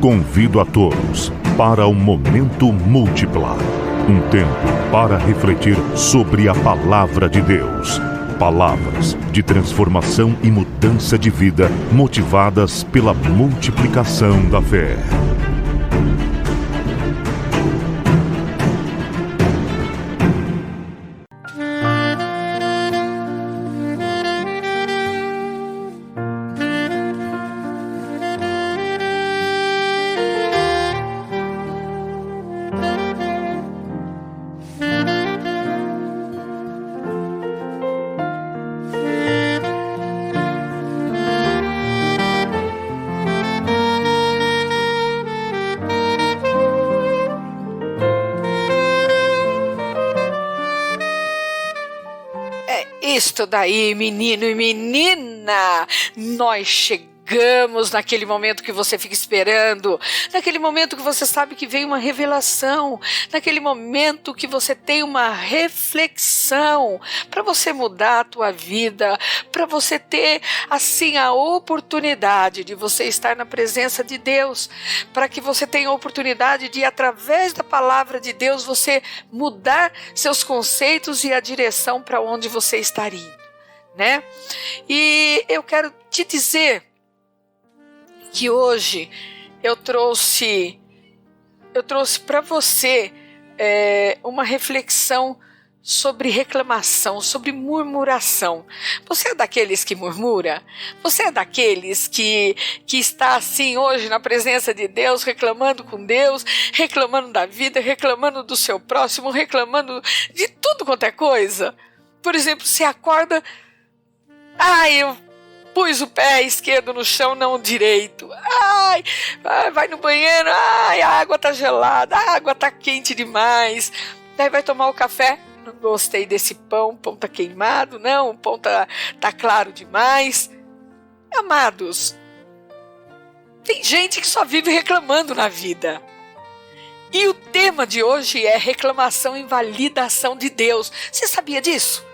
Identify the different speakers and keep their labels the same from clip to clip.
Speaker 1: Convido a todos para o Momento Múltipla. Um tempo para refletir sobre a Palavra de Deus. Palavras de transformação e mudança de vida motivadas pela multiplicação da fé.
Speaker 2: Isto daí, menino e menina, nós chegamos naquele momento que você fica esperando, naquele momento que você sabe que vem uma revelação, naquele momento que você tem uma reflexão para você mudar a tua vida, para você ter assim a oportunidade de você estar na presença de Deus, para que você tenha a oportunidade de, através da palavra de Deus, você mudar seus conceitos e a direção para onde você está indo, né? E eu quero te dizer que hoje eu trouxe para você uma reflexão sobre reclamação, sobre murmuração. Você é daqueles que murmura? Você é daqueles que está assim hoje na presença de Deus, reclamando com Deus, reclamando da vida, reclamando do seu próximo, reclamando de tudo quanto é coisa? Por exemplo, você acorda, eu pus o pé esquerdo no chão, não o direito. Vai no banheiro, a água tá gelada, a água tá quente demais. Daí vai tomar o café, não gostei desse pão, o pão tá queimado, não, o pão tá claro demais. Amados, tem gente que só vive reclamando na vida. E o tema de hoje é reclamação e invalidação de Deus. Você sabia disso?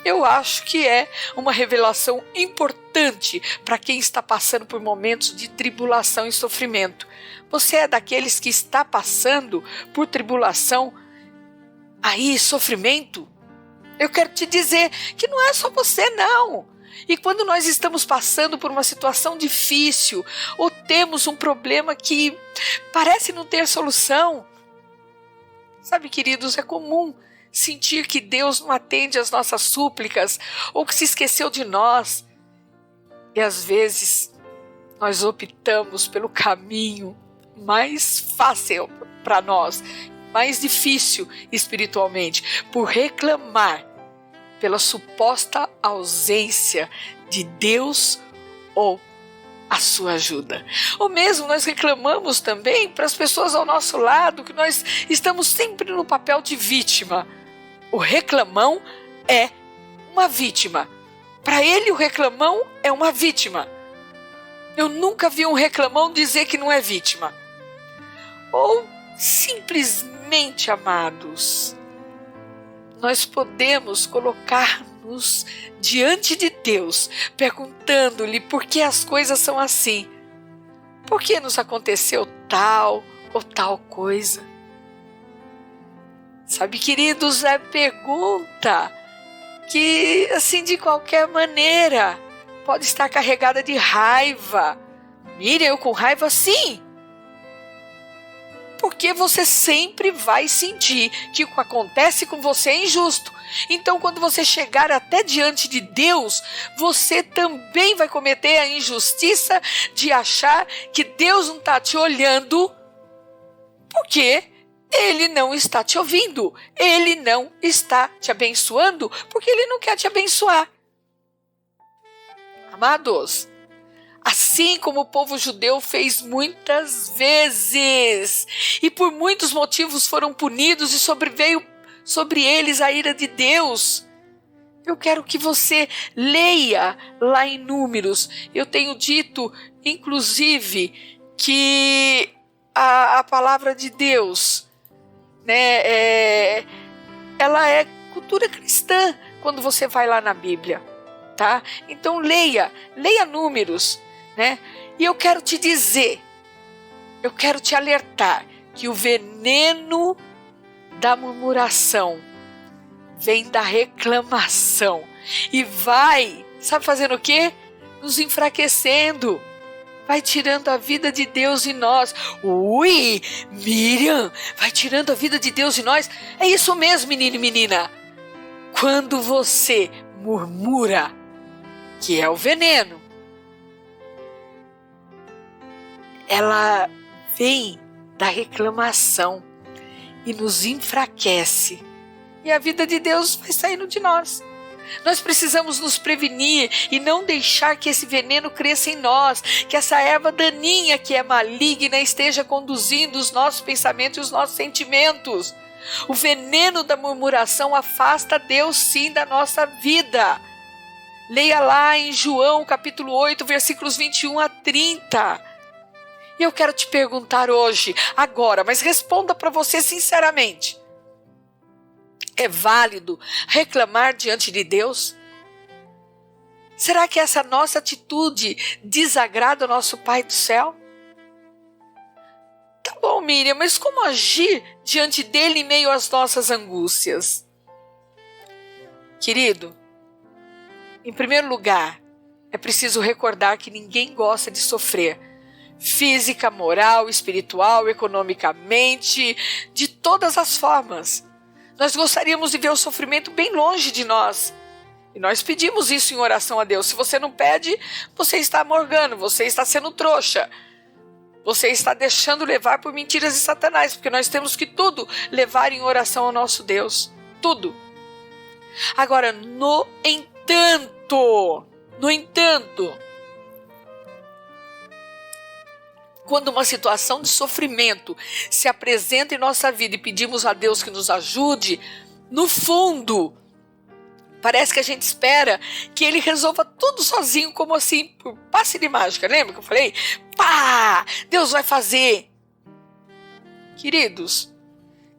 Speaker 2: Eu acho que é uma revelação importante para quem está passando por momentos de tribulação e sofrimento. Você é daqueles que está passando por tribulação, sofrimento? Eu quero te dizer que não é só você, não. E quando nós estamos passando por uma situação difícil, ou temos um problema que parece não ter solução, sabe, queridos, é comum sentir que Deus não atende às nossas súplicas, ou que se esqueceu de nós. E às vezes nós optamos pelo caminho mais fácil para nós, mais difícil espiritualmente, por reclamar pela suposta ausência de Deus ou a sua ajuda. Ou mesmo nós reclamamos também para as pessoas ao nosso lado que nós estamos sempre no papel de vítima. O reclamão é uma vítima. Para ele, o reclamão é uma vítima. Eu nunca vi um reclamão dizer que não é vítima. Ou simplesmente, amados, nós podemos colocar-nos diante de Deus, perguntando-lhe por que as coisas são assim. Por que nos aconteceu tal ou tal coisa? Sabe, queridos, é pergunta que, assim, de qualquer maneira, pode estar carregada de raiva. Miriam, eu com raiva, sim. Porque você sempre vai sentir que o que acontece com você é injusto. Então, quando você chegar até diante de Deus, você também vai cometer a injustiça de achar que Deus não está te olhando, porque Ele não está te ouvindo, Ele não está te abençoando, porque Ele não quer te abençoar. Amados, assim como o povo judeu fez muitas vezes, e por muitos motivos foram punidos e sobreveio sobre eles a ira de Deus, eu quero que você leia lá em Números. Eu tenho dito, inclusive, que a palavra de Deus, ela é cultura cristã quando você vai lá na Bíblia, tá? Então leia Números, né? E eu quero te dizer eu quero te alertar que o veneno da murmuração vem da reclamação e vai, sabe fazendo o quê? Nos enfraquecendo, vai tirando a vida de Deus em nós. Ui, Miriam, vai tirando a vida de Deus em nós? É isso mesmo, menino e menina. Quando você murmura, que é o veneno, ela vem da reclamação e nos enfraquece. E a vida de Deus vai saindo de nós. Nós precisamos nos prevenir e não deixar que esse veneno cresça em nós, que essa erva daninha que é maligna esteja conduzindo os nossos pensamentos e os nossos sentimentos. O veneno da murmuração afasta Deus sim da nossa vida. Leia lá em João capítulo 8, versículos 21 a 30. E eu quero te perguntar hoje, agora, mas responda para você sinceramente. É válido reclamar diante de Deus? Será que essa nossa atitude desagrada o nosso Pai do céu? Tá bom, Miriam, mas como agir diante dele em meio às nossas angústias? Querido, em primeiro lugar, é preciso recordar que ninguém gosta de sofrer. Física, moral, espiritual, economicamente, de todas as formas. Nós gostaríamos de ver o sofrimento bem longe de nós. E nós pedimos isso em oração a Deus. Se você não pede, você está morgando, você está sendo trouxa. Você está deixando levar por mentiras de Satanás, porque nós temos que tudo levar em oração ao nosso Deus. Tudo. Agora, no entanto, quando uma situação de sofrimento se apresenta em nossa vida e pedimos a Deus que nos ajude, no fundo, parece que a gente espera que Ele resolva tudo sozinho, como assim, por passe de mágica. Lembra que eu falei? Pá! Deus vai fazer. Queridos,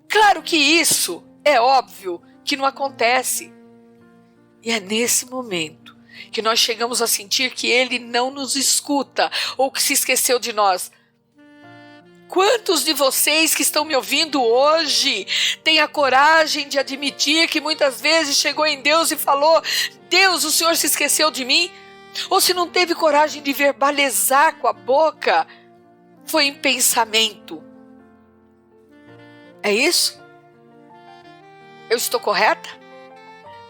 Speaker 2: claro que isso é óbvio que não acontece. E é nesse momento que nós chegamos a sentir que Ele não nos escuta ou que se esqueceu de nós. Quantos de vocês que estão me ouvindo hoje têm a coragem de admitir que muitas vezes chegou em Deus e falou: Deus, o Senhor se esqueceu de mim? Ou se não teve coragem de verbalizar com a boca, foi em pensamento. É isso? Eu estou correta?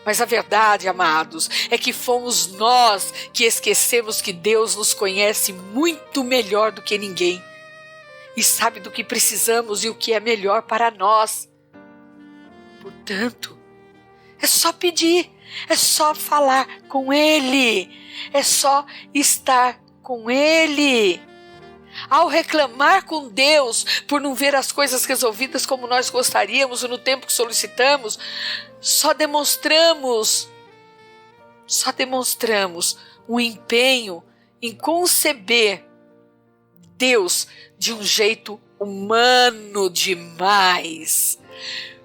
Speaker 2: Mas a verdade, amados, é que fomos nós que esquecemos que Deus nos conhece muito melhor do que ninguém. E sabe do que precisamos e o que é melhor para nós. Portanto, é só pedir, é só falar com Ele, é só estar com Ele. Ao reclamar com Deus por não ver as coisas resolvidas como nós gostaríamos ou no tempo que solicitamos, só demonstramos um empenho em conceber Deus de um jeito humano demais.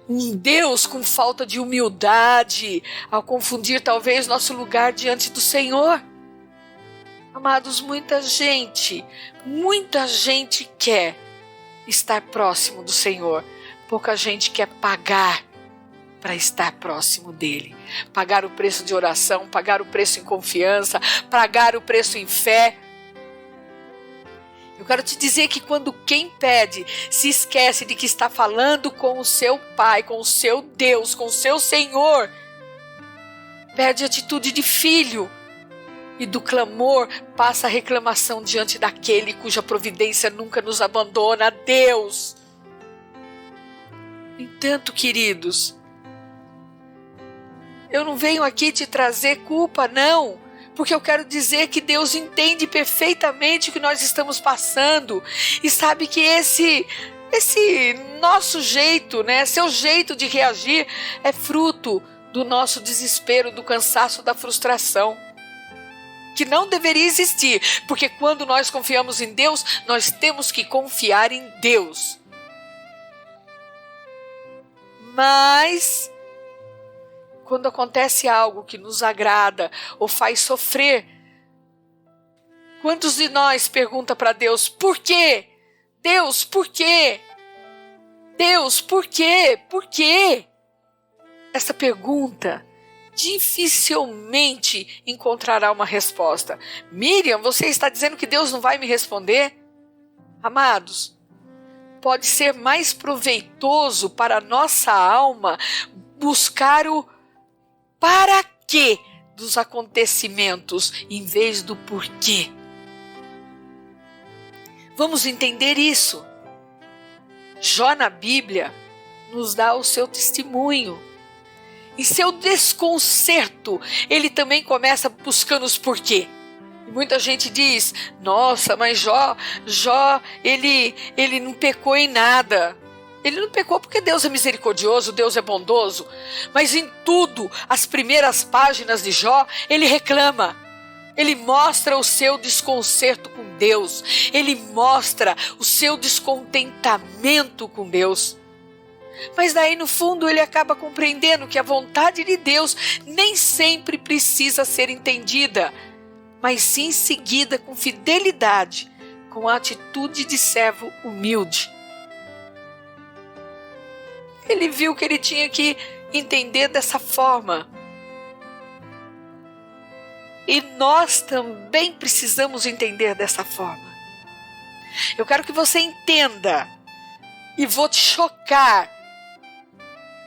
Speaker 2: Um Deus com falta de humildade, ao confundir talvez nosso lugar diante do Senhor. Amados, muita gente quer estar próximo do Senhor. Pouca gente quer pagar para estar próximo dele. Pagar o preço de oração, pagar o preço em confiança, pagar o preço em fé. Eu quero te dizer que quando quem pede se esquece de que está falando com o seu Pai, com o seu Deus, com o seu Senhor, perde a atitude de filho e do clamor passa a reclamação diante daquele cuja providência nunca nos abandona, Deus. No entanto, queridos, eu não venho aqui te trazer culpa, não. Porque eu quero dizer que Deus entende perfeitamente o que nós estamos passando e sabe que esse nosso jeito, né, seu jeito de reagir é fruto do nosso desespero, do cansaço, da frustração, que não deveria existir, porque quando nós confiamos em Deus, nós temos que confiar em Deus. Mas quando acontece algo que nos agrada ou faz sofrer, quantos de nós perguntam para Deus, por quê? Deus, por quê? Deus, por quê? Por quê? Essa pergunta dificilmente encontrará uma resposta. Miriam, você está dizendo que Deus não vai me responder? Amados, pode ser mais proveitoso para a nossa alma buscar o para quê dos acontecimentos em vez do porquê. Vamos entender isso. Jó na Bíblia nos dá o seu testemunho. Em seu desconcerto, ele também começa buscando os porquê. E muita gente diz, nossa, mas Jó, ele não pecou em nada. Ele não pecou porque Deus é misericordioso, Deus é bondoso. Mas em tudo, as primeiras páginas de Jó, ele reclama. Ele mostra o seu desconcerto com Deus. Ele mostra o seu descontentamento com Deus. Mas daí no fundo ele acaba compreendendo que a vontade de Deus nem sempre precisa ser entendida, mas sim seguida com fidelidade, com a atitude de servo humilde. Ele viu que ele tinha que entender dessa forma. E nós também precisamos entender dessa forma. Eu quero que você entenda, e vou te chocar,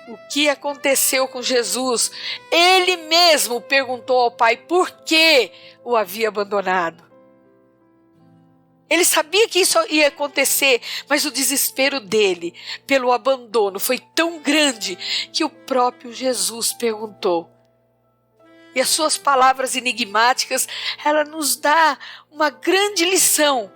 Speaker 2: o que aconteceu com Jesus. Ele mesmo perguntou ao Pai por que o havia abandonado. Ele sabia que isso ia acontecer, mas o desespero dele pelo abandono foi tão grande que o próprio Jesus perguntou. E as suas palavras enigmáticas, ela nos dá uma grande lição.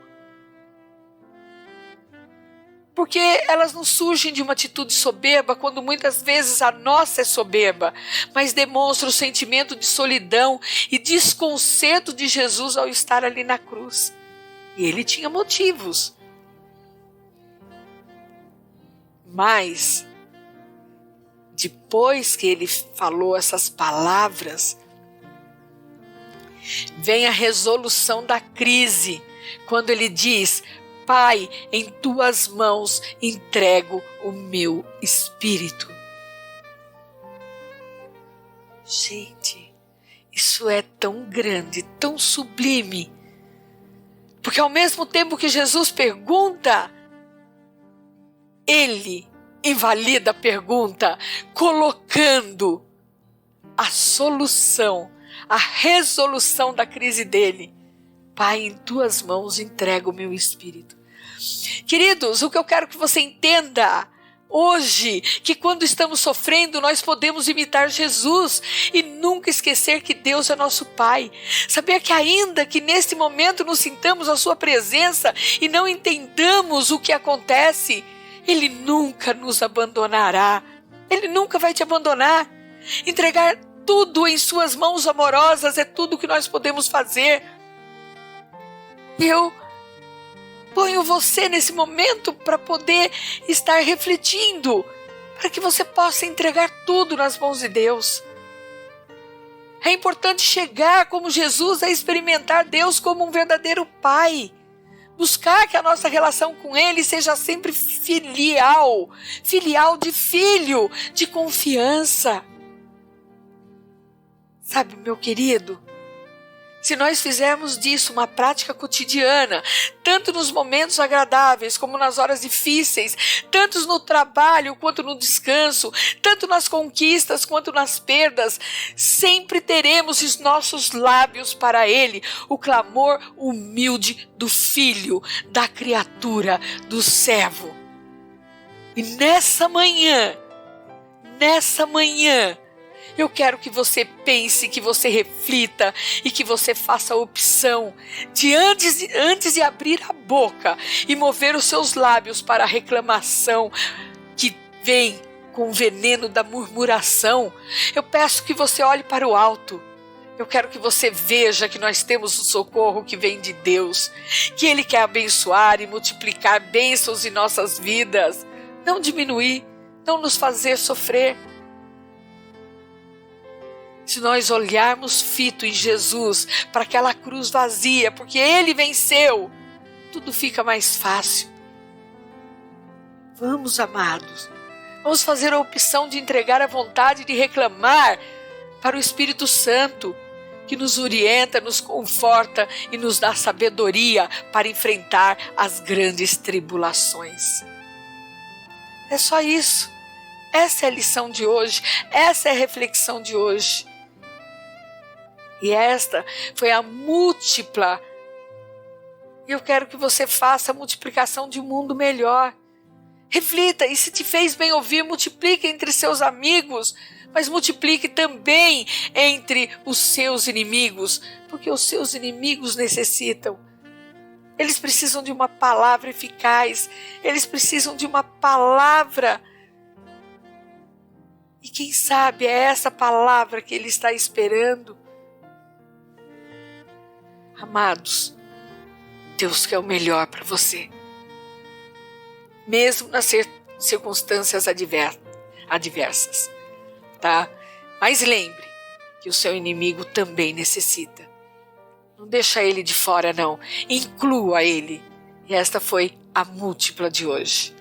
Speaker 2: Porque elas não surgem de uma atitude soberba, quando muitas vezes a nossa é soberba, mas demonstra o sentimento de solidão e desconcerto de Jesus ao estar ali na cruz. E ele tinha motivos. Mas, depois que ele falou essas palavras, vem a resolução da crise, quando ele diz: Pai, em tuas mãos entrego o meu espírito. Gente, isso é tão grande, tão sublime, porque ao mesmo tempo que Jesus pergunta, ele invalida a pergunta, colocando a solução, a resolução da crise dele. Pai, em tuas mãos entrego o meu espírito. Queridos, o que eu quero que você entenda hoje, que quando estamos sofrendo, nós podemos imitar Jesus e nunca esquecer que Deus é nosso Pai. Saber que ainda que neste momento nos sintamos a sua presença e não entendamos o que acontece, Ele nunca nos abandonará. Ele nunca vai te abandonar. Entregar tudo em suas mãos amorosas é tudo que nós podemos fazer. Eu ponho você nesse momento para poder estar refletindo, para que você possa entregar tudo nas mãos de Deus. É importante chegar como Jesus a experimentar Deus como um verdadeiro Pai. Buscar que a nossa relação com Ele seja sempre filial, filial de filho, de confiança. Sabe, meu querido, se nós fizermos disso uma prática cotidiana, tanto nos momentos agradáveis como nas horas difíceis, tanto no trabalho quanto no descanso, tanto nas conquistas quanto nas perdas, sempre teremos os nossos lábios para Ele, o clamor humilde do filho, da criatura, do servo. E nessa manhã, eu quero que você pense, que você reflita e que você faça a opção de antes de abrir a boca e mover os seus lábios para a reclamação que vem com o veneno da murmuração. Eu peço que você olhe para o alto. Eu quero que você veja que nós temos o socorro que vem de Deus, que Ele quer abençoar e multiplicar bênçãos em nossas vidas, não diminuir, não nos fazer sofrer. Se nós olharmos fito em Jesus, para aquela cruz vazia, porque Ele venceu, tudo fica mais fácil. Vamos, amados, vamos fazer a opção de entregar a vontade de reclamar para o Espírito Santo, que nos orienta, nos conforta e nos dá sabedoria para enfrentar as grandes tribulações. É só isso. Essa é a lição de hoje, essa é a reflexão de hoje. E esta foi a múltipla. E eu quero que você faça a multiplicação de um mundo melhor. Reflita, e se te fez bem ouvir, multiplique entre seus amigos, mas multiplique também entre os seus inimigos, porque os seus inimigos necessitam. Eles precisam de uma palavra eficaz, eles precisam de uma palavra. E quem sabe é essa palavra que ele está esperando. Amados, Deus quer o melhor para você. Mesmo nas circunstâncias adversas, tá? Mas lembre que o seu inimigo também necessita. Não deixa ele de fora, não. Inclua ele. E esta foi a múltipla de hoje.